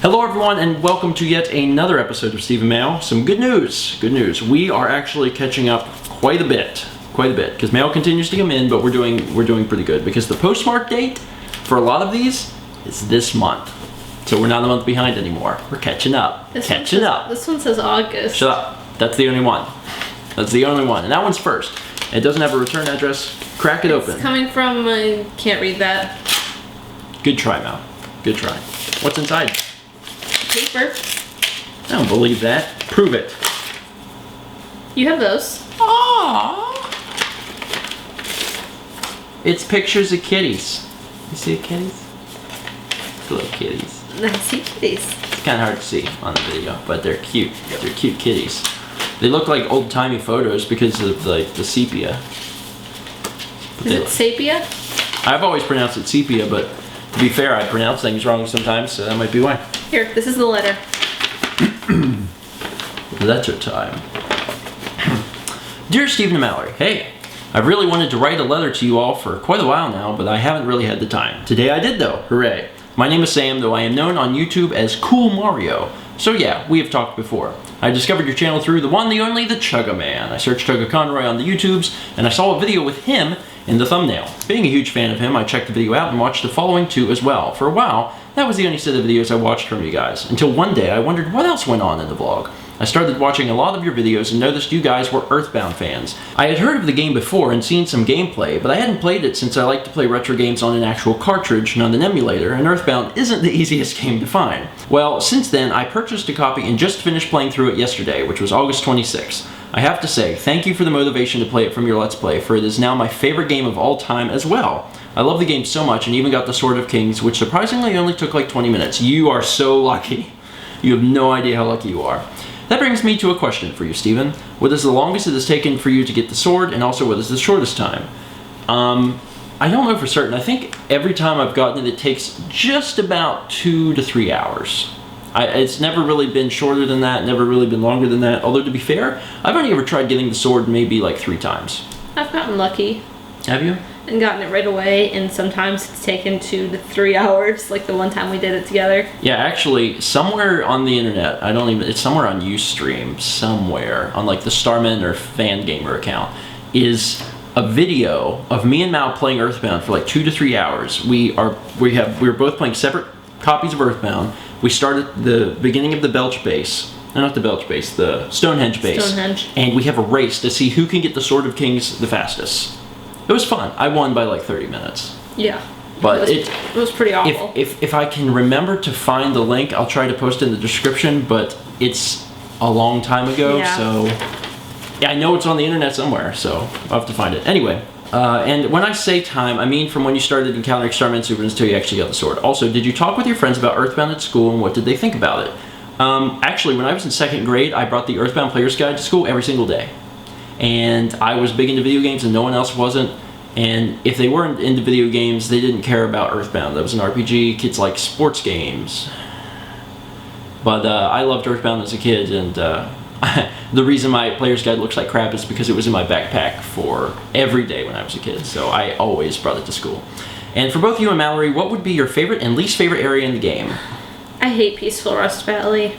Hello everyone and welcome to yet another episode of StephenMail. Some good news. We are actually catching up quite a bit, because mail continues to come in, but we're doing pretty good because the postmark date for a lot of these is this month. So we're not a month behind anymore. We're catching up. This one says August. Shut up. That's the only one. And that one's first. It doesn't have a return address. Crack it open. It's coming from, I can't read that. Good try, Mal. Good try. What's inside? Paper. I don't believe that. Prove it. You have those. Aww. It's pictures of kitties. You see the kitties? It's little kitties. I see kitties. It's kind of hard to see on the video, but they're cute. They're cute kitties. They look like old-timey photos because of like the sepia. Is it sepia? I've always pronounced it sepia, but to be fair, I pronounce things wrong sometimes, so that might be why. Here, this is the letter. Letter time. Dear Stephen and Mallory, hey, I've really wanted to write a letter to you all for quite a while now, but I haven't really had the time. Today I did though, hooray. My name is Sam, though I am known on YouTube as Cool Mario. So yeah, we have talked before. I discovered your channel through the one, the only, the Chugga Man. I searched Chugga Conroy on the YouTubes, and I saw a video with him in the thumbnail. Being a huge fan of him, I checked the video out and watched the following two as well. For a while, that was the only set of videos I watched from you guys, until one day I wondered what else went on in the vlog. I started watching a lot of your videos and noticed you guys were Earthbound fans. I had heard of the game before and seen some gameplay, but I hadn't played it since I like to play retro games on an actual cartridge, not an emulator, and Earthbound isn't the easiest game to find. Well, since then, I purchased a copy and just finished playing through it yesterday, which was August 26th. I have to say, thank you for the motivation to play it from your Let's Play, for it is now my favorite game of all time as well. I love the game so much and even got the Sword of Kings, which surprisingly only took like 20 minutes. You are so lucky. You have no idea how lucky you are. That brings me to a question for you, Stephen. What is the longest it has taken for you to get the sword, and also what is the shortest time? I don't know for certain. I think every time I've gotten it, it takes just about 2 to 3 hours. It's never really been shorter than that, never really been longer than that. Although, to be fair, I've only ever tried getting the sword maybe like 3 times. I've gotten lucky. Have you? And gotten it right away, and sometimes it's taken 2 to 3 hours, like the one time we did it together. Yeah, actually, somewhere on the internet, it's somewhere on Ustream, somewhere, on like the Starman or Fangamer account, is a video of me and Mal playing Earthbound for like 2 to 3 hours. We were both playing separate copies of Earthbound. We started the beginning of the Belch base. No, not the Belch base, the Stonehenge base. Stonehenge. And we have a race to see who can get the Sword of Kings the fastest. It was fun. I won by like 30 minutes. Yeah. But it was pretty awful. If I can remember to find the link, I'll try to post it in the description, but it's a long time ago, yeah. So... Yeah, I know it's on the internet somewhere, so I'll have to find it. Anyway, and when I say time, I mean from when you started encountering Starman Supers until you actually got the sword. Also, did you talk with your friends about Earthbound at school, and what did they think about it? Actually, when I was in 2nd grade, I brought the Earthbound Player's Guide to school every single day. And I was big into video games and no one else wasn't. And if they weren't into video games, they didn't care about Earthbound. That was an RPG. Kids like sports games. But I loved Earthbound as a kid, and the reason my player's guide looks like crap is because it was in my backpack for every day when I was a kid. So I always brought it to school. And for both you and Mallory, what would be your favorite and least favorite area in the game? I hate Peaceful Rust Valley.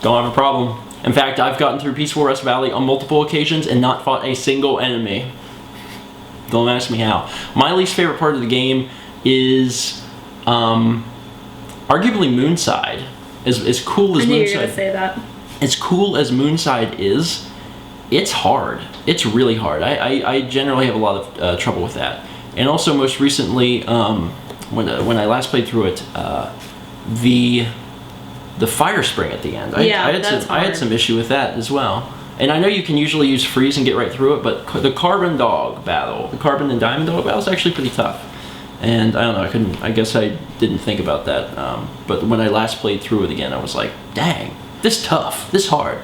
Don't have a problem. In fact, I've gotten through Peaceful Rust Valley on multiple occasions and not fought a single enemy. Don't ask me how. My least favorite part of the game is arguably Moonside. As cool as I knew Moonside. You were gonna say that. As cool as Moonside is, it's hard. It's really hard. I generally have a lot of trouble with that. And also, most recently, when I last played through it, the fire spring at the end. I had some issue with that as well. And I know you can usually use freeze and get right through it, but the carbon dog battle, the carbon and diamond dog battle is actually pretty tough. And I don't know, I guess I didn't think about that. But when I last played through it again, I was like, dang, this tough, this hard.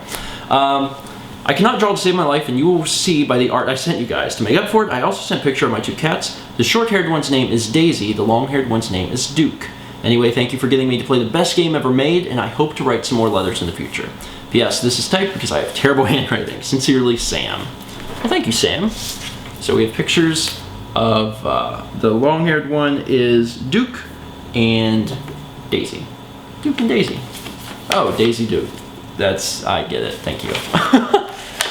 I cannot draw to save my life, and you will see by the art I sent you guys. To make up for it, I also sent a picture of my 2 cats. The short-haired one's name is Daisy, the long-haired one's name is Duke. Anyway, thank you for getting me to play the best game ever made, and I hope to write some more letters in the future. P.S. This is typed because I have terrible handwriting. Sincerely, Sam. Well, thank you, Sam. So we have pictures of the long-haired one is Duke and Daisy. Duke and Daisy. Oh, Daisy Duke. I get it. Thank you.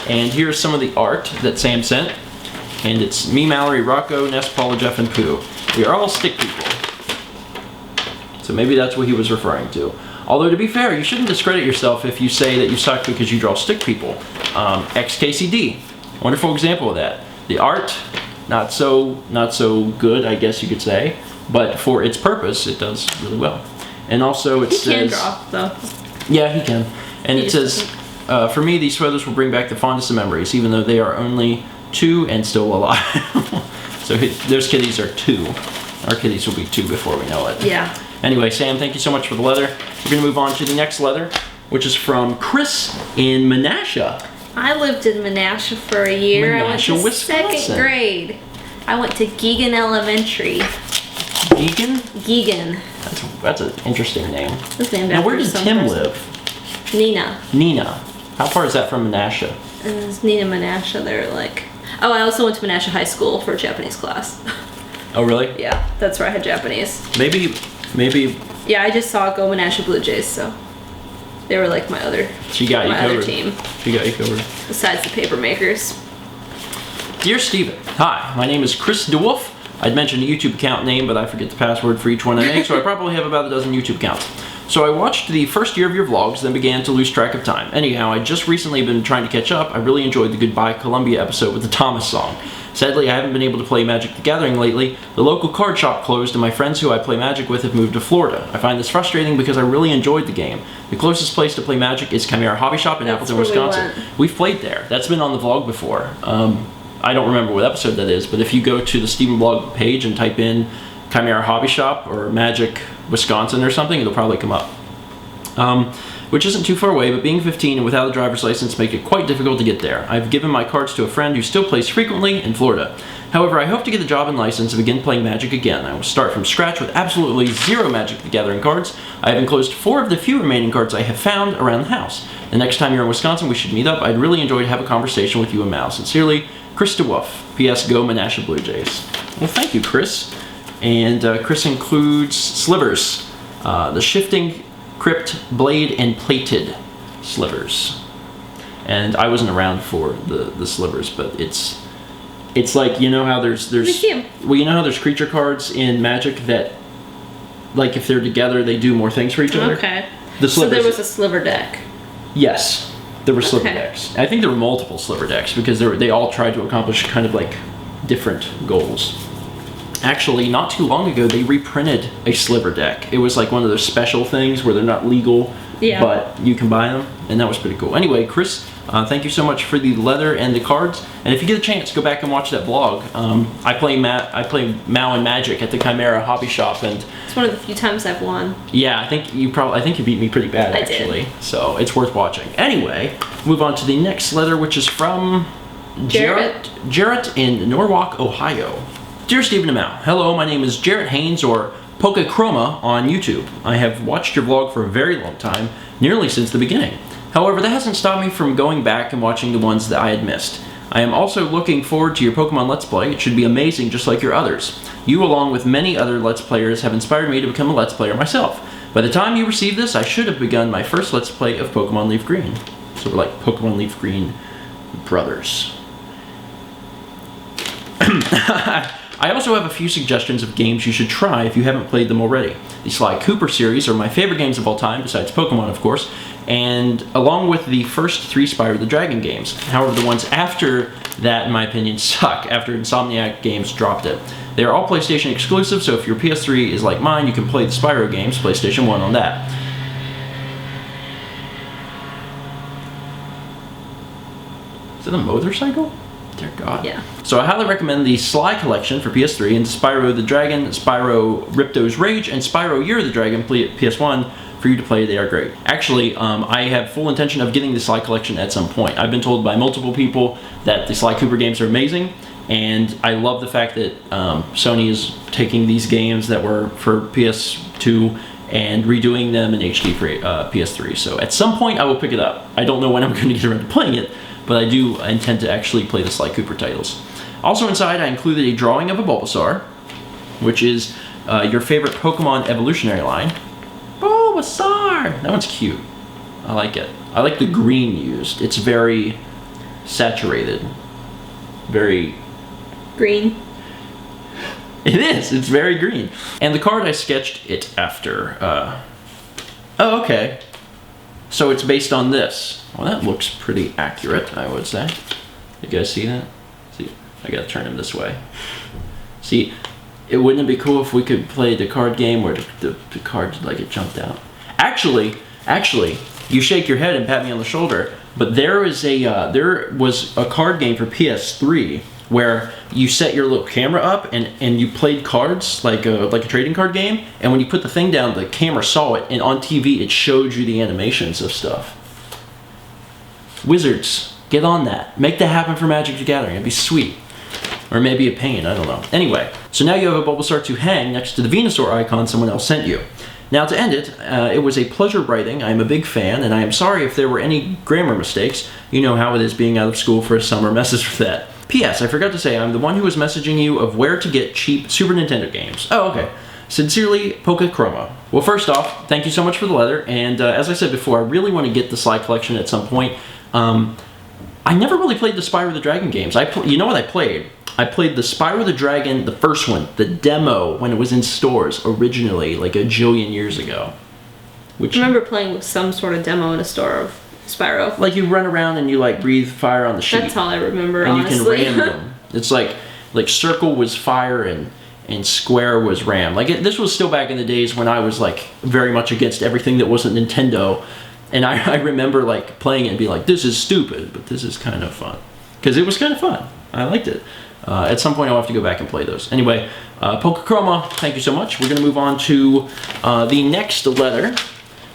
And here's some of the art that Sam sent. And it's me, Mallory, Rocco, Ness, Paula, Jeff, and Pooh. We are all stick people. So maybe that's what he was referring to. Although, to be fair, you shouldn't discredit yourself if you say that you suck because you draw stick people. XKCD. Wonderful example of that. The art, not so good, I guess you could say. But for its purpose, it does really well. And also it says... He can draw, though. Yeah, he can. And it says, for me, these photos will bring back the fondest of memories, even though they are only 2 and still alive. So those kitties are 2. Our kitties will be 2 before we know it. Yeah. Anyway, Sam, thank you so much for the letter. We're going to move on to the next letter, which is from Chris in Menasha. I lived in Menasha for a year. Menasha, I went to Wisconsin. 2nd grade. I went to Geegan Elementary. Geegan? Geegan. That's an interesting name. It's named Now, after where did some Tim person. live? Nina. Nina. How far is that from Menasha? And it's Nina Menasha. They're like... Oh, I also went to Menasha High School for a Japanese class. Oh, really? Yeah, that's where I had Japanese. Maybe... Yeah, I just saw Go Menasha Blue Jays, so... They were like my other... She got you covered. other team. She got you covered. Besides the paper makers. Dear Stephen, hi, my name is Chris DeWolf. I'd mentioned a YouTube account name, but I forget the password for each one I make, so I probably have about a dozen YouTube accounts. So I watched the first year of your vlogs, then began to lose track of time. Anyhow, I just recently been trying to catch up. I really enjoyed the Goodbye Columbia episode with the Thomas song. Sadly, I haven't been able to play Magic the Gathering lately. The local card shop closed, and my friends who I play Magic with have moved to Florida. I find this frustrating because I really enjoyed the game. The closest place to play Magic is Chimera Hobby Shop in Appleton, Wisconsin. We've played there. That's been on the vlog before. I don't remember what episode that is, but if you go to the Stephen blog page and type in Chimera Hobby Shop or Magic Wisconsin or something, it'll probably come up. Which isn't too far away, but being 15 and without a driver's license make it quite difficult to get there. I've given my cards to a friend who still plays frequently in Florida. However, I hope to get the job and license and begin playing Magic again. I will start from scratch with absolutely 0 Magic the Gathering cards. I have enclosed 4 of the few remaining cards I have found around the house. The next time you're in Wisconsin, we should meet up. I'd really enjoy to have a conversation with you and Mal. Sincerely, Chris DeWolf. P.S. Go Menasha Blue Jays. Well, thank you, Chris. And Chris includes slivers. The shifting crypt, blade, and plated slivers. And I wasn't around for the slivers, but it's like, you know how there's well, you know how there's creature cards in Magic that, like, if they're together they do more things for each other? Okay. The slivers, so there was a sliver deck. Yes, there were sliver decks. I think there were multiple sliver decks because they all tried to accomplish kind of like different goals. Actually, not too long ago, they reprinted a sliver deck. It was like one of those special things where they're not legal, but you can buy them, and that was pretty cool. Anyway, Chris, thank you so much for the leather and the cards. And if you get a chance, go back and watch that vlog. I play Mal and Magic at the Chimera Hobby Shop, and it's one of the few times I've won. Yeah, I think you beat me pretty bad actually. So it's worth watching. Anyway, move on to the next letter, which is from Jarrett in Norwalk, Ohio. Dear Stephen and Mal, hello, my name is Jarrett Haynes, or Pokechroma on YouTube. I have watched your vlog for a very long time, nearly since the beginning. However, that hasn't stopped me from going back and watching the ones that I had missed. I am also looking forward to your Pokemon Let's Play. It should be amazing just like your others. You, along with many other Let's Players, have inspired me to become a Let's Player myself. By the time you receive this, I should have begun my first Let's Play of Pokemon Leaf Green. So we're like Pokemon Leaf Green brothers. I also have a few suggestions of games you should try if you haven't played them already. The Sly Cooper series are my favorite games of all time, besides Pokemon of course, and along with the first 3 Spyro the Dragon games. However, the ones after that, in my opinion, suck after Insomniac Games dropped it. They are all PlayStation exclusive, so if your PS3 is like mine, you can play the Spyro games, PlayStation 1 on that. Is it a motorcycle? Dear God. Yeah. So I highly recommend the Sly Collection for PS3 and Spyro the Dragon, Spyro Ripto's Rage, and Spyro Year of the Dragon PS1 for you to play. They are great. Actually, I have full intention of getting the Sly Collection at some point. I've been told by multiple people that the Sly Cooper games are amazing, and I love the fact that Sony is taking these games that were for PS2 and redoing them in HD for PS3. So at some point I will pick it up. I don't know when I'm going to get around to playing it, but I do intend to actually play the Sly Cooper titles. Also inside, I included a drawing of a Bulbasaur, which is your favorite Pokemon evolutionary line. a star. That one's cute. I like it. I like the green used. It's very saturated. Very... Green. It is. It's very green. And the card I sketched it after. Oh, okay. So it's based on this. Well, that looks pretty accurate, I would say. You guys see that? See, I gotta turn him this way. See, wouldn't it be cool if we could play the card game where the card like it jumped out? Actually, you shake your head and pat me on the shoulder, but there was a card game for PS3 where you set your little camera up and you played cards like a trading card game, and when you put the thing down, the camera saw it, and on TV it showed you the animations of stuff. Wizards, get on that. Make that happen for Magic the Gathering. It'd be sweet. Or maybe a pain, I don't know. Anyway, so now you have a Bulbasaur to hang next to the Venusaur icon someone else sent you. Now to end it, it was a pleasure writing. I am a big fan, and I am sorry if there were any grammar mistakes. You know how it is being out of school for a summer. Messes with that. P.S. I forgot to say, I'm the one who was messaging you of where to get cheap Super Nintendo games. Oh, okay. Sincerely, Pokechroma. Well, first off, thank you so much for the letter, and as I said before, I really want to get the Sly collection at some point. I never really played the Spyro the Dragon games. You know what I played? I played the Spyro the Dragon, the first one, the demo, when it was in stores originally, like a jillion years ago. Which, I remember playing with some sort of demo in a store of Spyro. Like you run around and you like breathe fire on the sheet. That's all I remember, and honestly. You can ram them. It's like circle was fire and square was ram. Like this was still back in the days when I was like very much against everything that wasn't Nintendo. And I remember like playing it and being like, this is stupid, but this is kind of fun. Because it was kind of fun. I liked it. At some point I'll have to go back and play those. Anyway, Pokechroma, thank you so much. We're going to move on to the next letter,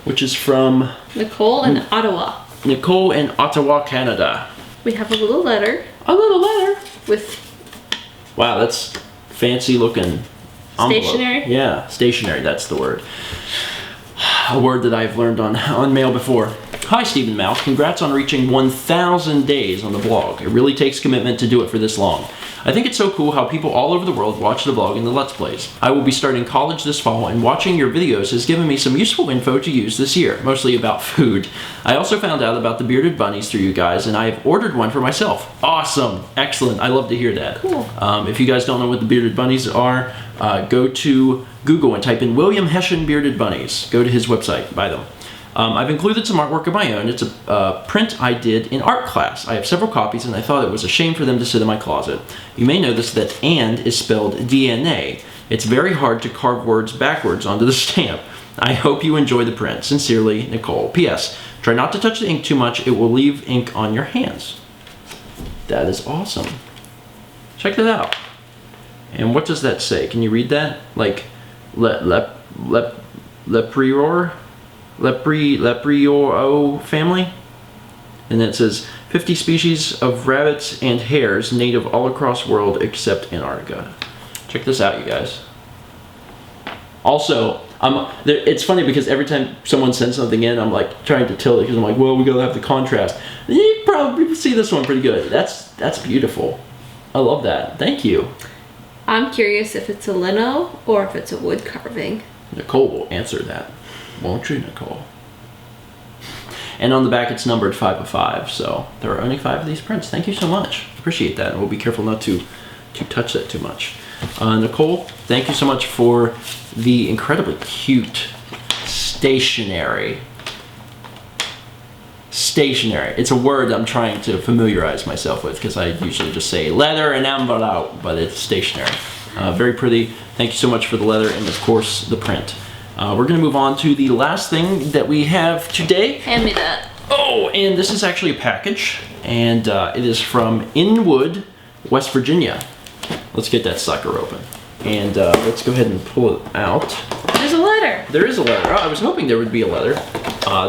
which is from... Nicole in Ottawa. Nicole in Ottawa, Canada. We have a little letter. A little letter. With... Wow, that's fancy looking envelope. Stationery? Yeah, stationery, that's the word. A word that I've learned on mail before. Hi, StephenMail. Congrats on reaching 1,000 days on the blog. It really takes commitment to do it for this long. I think it's so cool how people all over the world watch the blog and the Let's Plays. I will be starting college this fall, and watching your videos has given me some useful info to use this year, mostly about food. I also found out about the bearded bunnies through you guys, and I have ordered one for myself. Awesome. Excellent. I love to hear that. Cool. If you guys don't know what the bearded bunnies are, go to Google and type in William Hessian bearded bunnies. Go to his website, buy them. I've included some artwork of my own. It's a print I did in art class. I have several copies, and I thought it was a shame for them to sit in my closet. You may notice that "and" is spelled DNA. It's very hard to carve words backwards onto the stamp. I hope you enjoy the print. Sincerely, Nicole. P.S. Try not to touch the ink too much. It will leave ink on your hands. That is awesome. Check that out. And what does that say? Can you read that? Like, leprior family, and then it says 50 species of rabbits and hares native all across the world except Antarctica. Check this out, you guys. Also, it's funny because every time someone sends something in, I'm like trying to tilt it because I'm like, well, we gotta have the contrast. You can probably see this one pretty good. That's beautiful. I love that. Thank you. I'm curious if it's a lino or if it's a wood carving. Nicole will answer that. Won't you, Nicole? And on the back it's numbered 5 of 5, so there are only 5 of these prints. Thank you so much. Appreciate that, and we'll be careful not to touch that too much. Nicole, thank you so much for the incredibly cute stationery. Stationery. It's a word I'm trying to familiarize myself with because I usually just say leather and envelope, but it's stationery. Very pretty. Thank you so much for the leather and, of course, the print. We're going to move on to the last thing that we have today. Hand me that. Oh, and this is actually a package, and it is from Inwood, West Virginia. Let's get that sucker open. And let's go ahead and pull it out. There's a letter. There is a letter. Oh, I was hoping there would be a letter.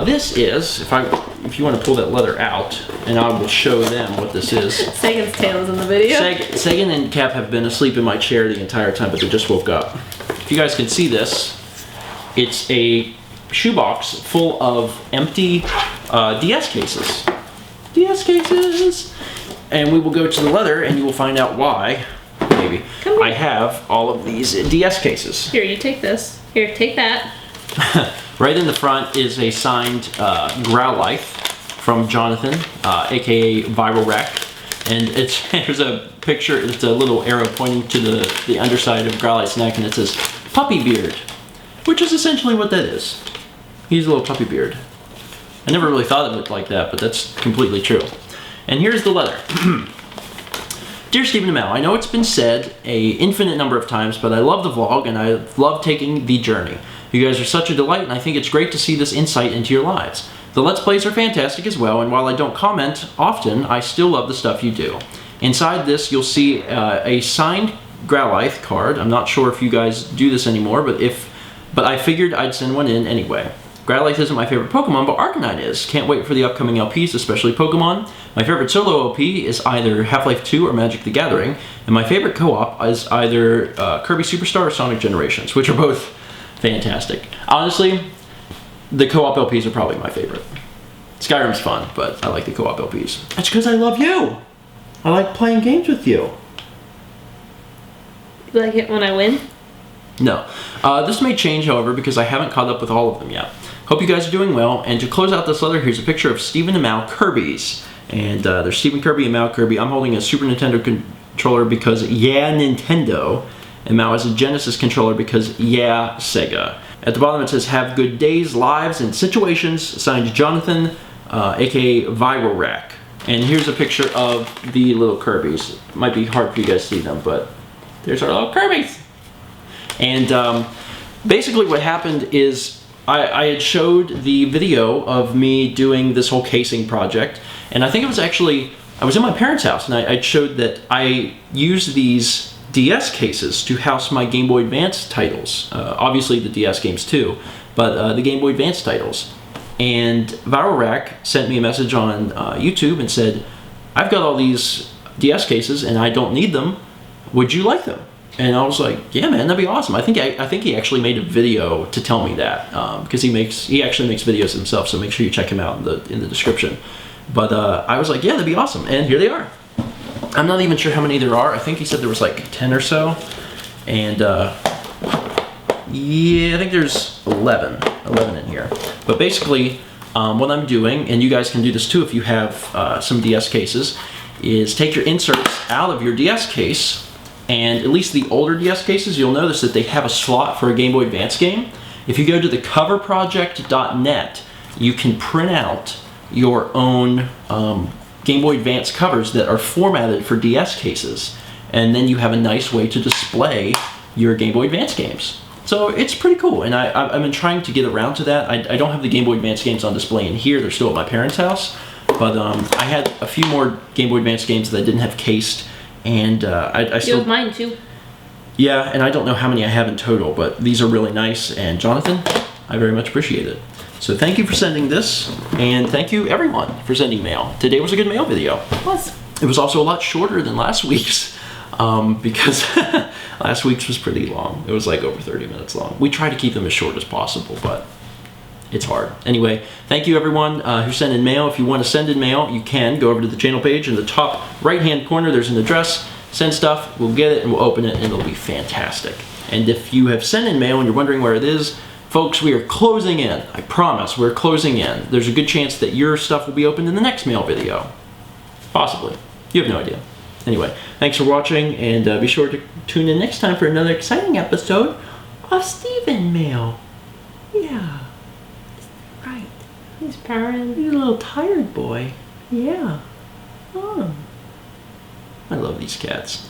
This is, if you want to pull that letter out, and I will show them what this is. Sagan's tail is in the video. Sagan and Cap have been asleep in my chair the entire time, but they just woke up. If you guys can see this, it's a shoebox full of empty DS cases. DS cases! And we will go to the letter, and you will find out why, maybe, I have all of these DS cases. Here, you take this. Here, take that. Right in the front is a signed Growlithe from Jonathan, aka Viral Wreck. And there's a picture, it's a little arrow pointing to the underside of Growlithe's neck, and it says puppy beard, which is essentially what that is. He's a little puppy beard. I never really thought of it like that, but that's completely true. And here's the letter. Dear StephenMail, I know it's been said an infinite number of times, but I love the vlog and I love taking the journey. You guys are such a delight, and I think it's great to see this insight into your lives. The Let's Plays are fantastic as well, and while I don't comment often, I still love the stuff you do. Inside this, you'll see a signed Growlithe card. I'm not sure if you guys do this anymore, but I figured I'd send one in anyway. Growlithe isn't my favorite Pokemon, but Arcanine is. Can't wait for the upcoming LPs, especially Pokemon. My favorite solo LP is either Half-Life 2 or Magic the Gathering, and my favorite co-op is either Kirby Superstar or Sonic Generations, which are both fantastic. Honestly, the co-op LPs are probably my favorite. Skyrim's fun, but I like the co-op LPs. That's because I love you! I like playing games with you. You like it when I win? No. This may change, however, because I haven't caught up with all of them yet. Hope you guys are doing well, and to close out this letter, here's a picture of Stephen and Mal Kirby's. And there's Stephen Kirby and Mal Kirby. I'm holding a Super Nintendo controller because, yeah, Nintendo. And Mal has a Genesis controller because, yeah, Sega. At the bottom it says, have good days, lives, and situations. Signed Jonathan, aka Viral Rack. And here's a picture of the little Kirbys. Might be hard for you guys to see them, but there's our little Kirbys. And basically what happened is I had showed the video of me doing this whole casing project, and I think it was actually, I was in my parents' house, and I showed that I used these DS cases to house my Game Boy Advance titles. Obviously the DS games too, but the Game Boy Advance titles. And Viral Rack sent me a message on YouTube and said, I've got all these DS cases and I don't need them. Would you like them? And I was like, yeah, man, that'd be awesome. I think he actually made a video to tell me that, because he actually makes videos himself. So make sure you check him out in the description. But I was like, yeah, that'd be awesome. And here they are. I'm not even sure how many there are. I think he said there was like 10 or so. And yeah, I think there's 11 in here. But basically, what I'm doing, and you guys can do this too if you have some DS cases, is take your inserts out of your DS case. And at least the older DS cases, you'll notice that they have a slot for a Game Boy Advance game. If you go to thecoverproject.net, you can print out your own Game Boy Advance covers that are formatted for DS cases. And then you have a nice way to display your Game Boy Advance games. So it's pretty cool, and I've been trying to get around to that. I don't have the Game Boy Advance games on display in here. They're still at my parents' house. But I had a few more Game Boy Advance games that I didn't have cased. And I still... You have mine too. Yeah, and I don't know how many I have in total, but these are really nice. And Jonathan, I very much appreciate it. So thank you for sending this, and thank you everyone for sending mail. Today was a good mail video. It was. It was also a lot shorter than last week's, because last week's was pretty long. It was like over 30 minutes long. We try to keep them as short as possible, but it's hard. Anyway, thank you everyone who sent in mail. If you want to send in mail, you can go over to the channel page. In the top right-hand corner, there's an address. Send stuff, we'll get it, and we'll open it, and it'll be fantastic. And if you have sent in mail and you're wondering where it is, folks, we are closing in. I promise, we're closing in. There's a good chance that your stuff will be opened in the next mail video. Possibly. You have no idea. Anyway, thanks for watching, and be sure to tune in next time for another exciting episode of StephenMail. Yeah. Right. He's purring. He's a little tired boy. Yeah. Oh. I love these cats.